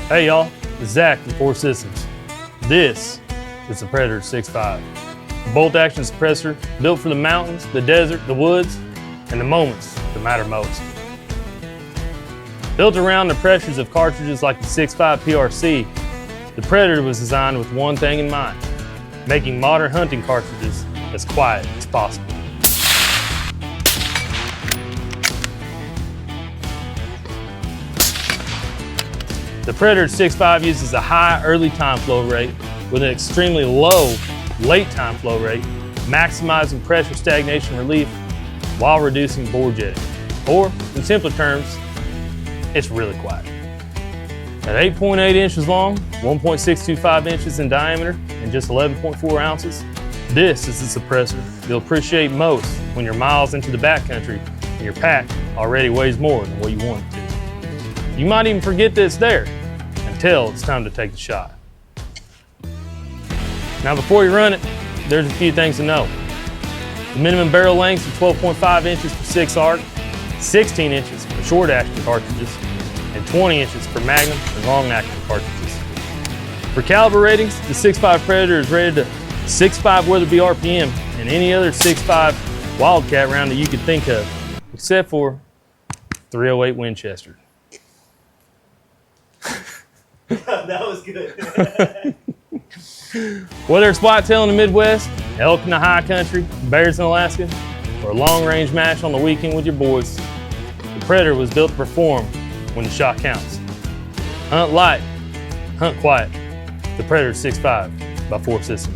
Hey y'all, it's Zach from 4 Systems. This is the Predator 6.5. A bolt-action suppressor built for the mountains, the desert, the woods, and the moments that matter most. Built around the pressures of cartridges like the 6.5 PRC, the Predator was designed with one thing in mind: making modern hunting cartridges as quiet as possible. The Predator 6.5 uses a high early time flow rate with an extremely low late time flow rate, maximizing pressure stagnation relief while reducing bore jetting. Or, in simpler terms, it's really quiet. At 8.8 inches long, 1.625 inches in diameter, and just 11.4 ounces, this is the suppressor you'll appreciate most when you're miles into the backcountry and your pack already weighs more than what you want it to. You might even forget that it's there until it's time to take the shot. Now before you run it, there's a few things to know. The minimum barrel length is 12.5 inches for 6 arc, 16 inches for short action cartridges, and 20 inches for magnum and long action cartridges. For caliber ratings, the 6.5 Predator is rated to 6.5 Weatherby RPM and any other 6.5 Wildcat round that you could think of, except for 308 Winchester. That was good. Whether it's whitetail in the Midwest, elk in the high country, bears in Alaska, or a long-range match on the weekend with your boys, the Predator was built to perform when the shot counts. Hunt light, hunt quiet. The Predator 6.5 by 4 Systems.